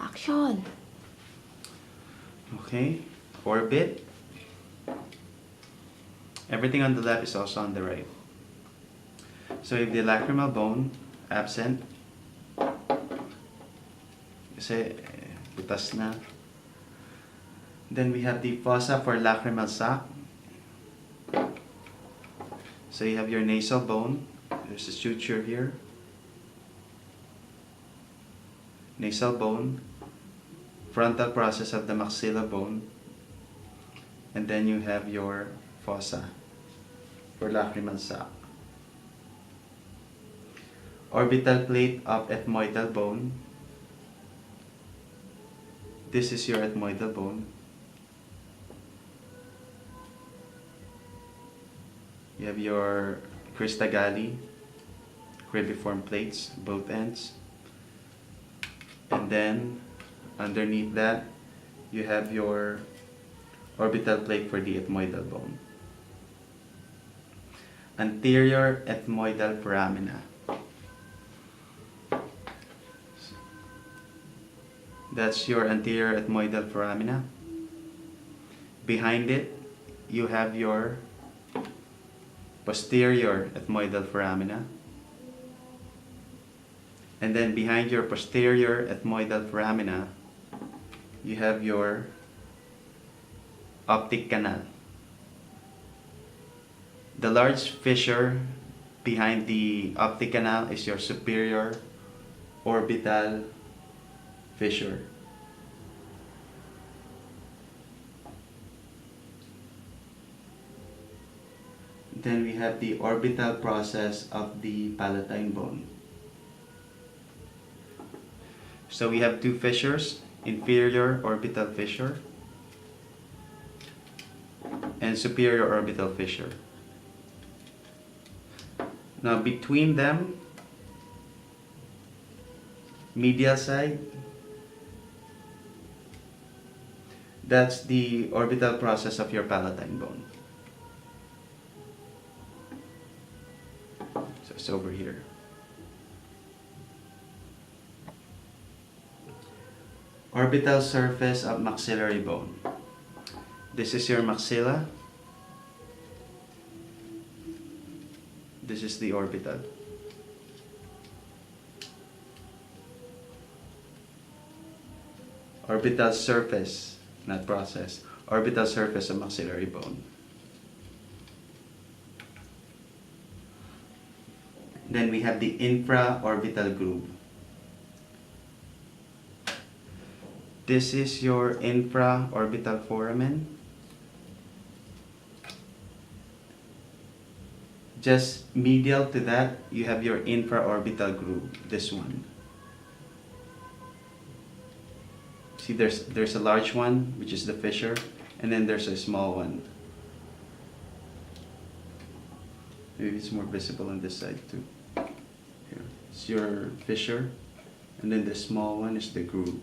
Action! Okay, orbit. Everything on the left is also on the right. So if the lacrimal bone absent, kasi butas na. Then we have the fossa for lacrimal sac. So you have your nasal bone. There's a suture here. Nasal bone, frontal process of the maxilla bone, and then you have your fossa for lacrimal sac. Orbital plate of ethmoidal bone. This is your ethmoidal bone. You have your crista galli, cribriform plates, both ends. And then, underneath that, you have your orbital plate for the ethmoidal bone. Anterior ethmoidal foramina. That's your anterior ethmoidal foramina. Behind it, you have your posterior ethmoidal foramina. And then behind your posterior ethmoidal foramina, you have your optic canal. The large fissure behind the optic canal is your superior orbital fissure. Then we have the orbital process of the palatine bone. So we have two fissures, inferior orbital fissure and superior orbital fissure. Now between them, medial side, that's the orbital process of your palatine bone. So it's over here. Orbital surface of maxillary bone. This is your maxilla. This is the orbital. Orbital surface, not process. Orbital surface of maxillary bone. Then we have the infraorbital groove. This is your infraorbital foramen. Just medial to that, you have your infraorbital groove, this one. See, there's a large one, which is the fissure, and then there's a small one. Maybe it's more visible on this side too. Here. It's your fissure, and then the small one is the groove.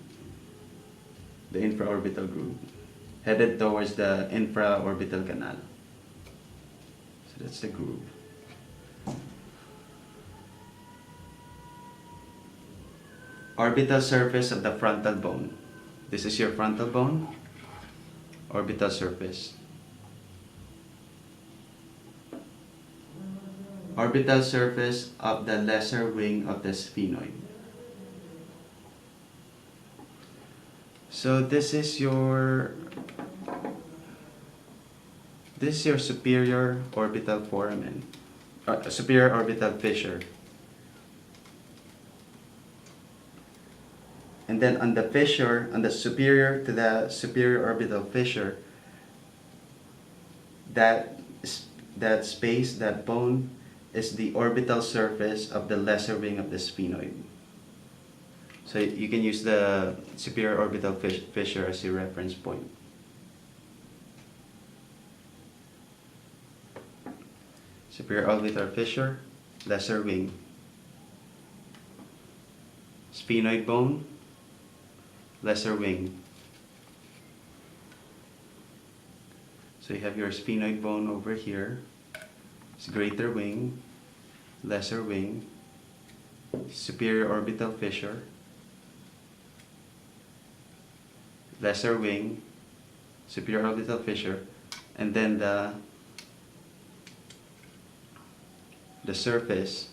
The infraorbital groove, headed towards the infraorbital canal. So that's the groove. Orbital surface of the frontal bone. This is your frontal bone. Orbital surface. Orbital surface of the lesser wing of the sphenoid. So this is your superior orbital foramen, superior orbital fissure. And then on the fissure, on the superior to the superior orbital fissure, that space, that bone, is the orbital surface of the lesser wing of the sphenoid. So you can use the superior orbital fissure as your reference point. Superior orbital fissure, lesser wing. Sphenoid bone, lesser wing. So you have your sphenoid bone over here. It's greater wing, lesser wing, superior orbital fissure. lesser wing, superior orbital fissure, and then the surface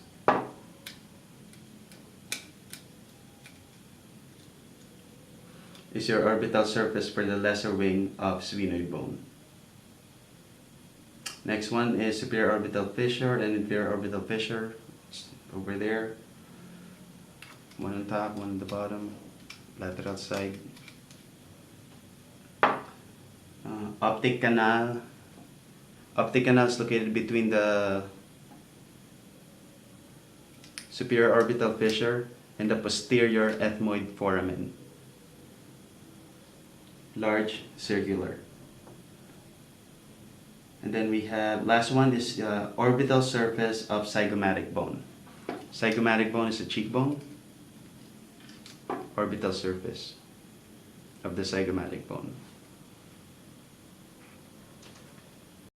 is your orbital surface for the lesser wing of sphenoid bone. Next one is superior orbital fissure and inferior orbital fissure. It's over there. One on top, one on the bottom, lateral side. Optic canal. Optic canal is located between the superior orbital fissure and the posterior ethmoid foramen. Large, circular. And then we have, last one is orbital surface of zygomatic bone. Zygomatic bone is the cheekbone. Orbital surface of the zygomatic bone.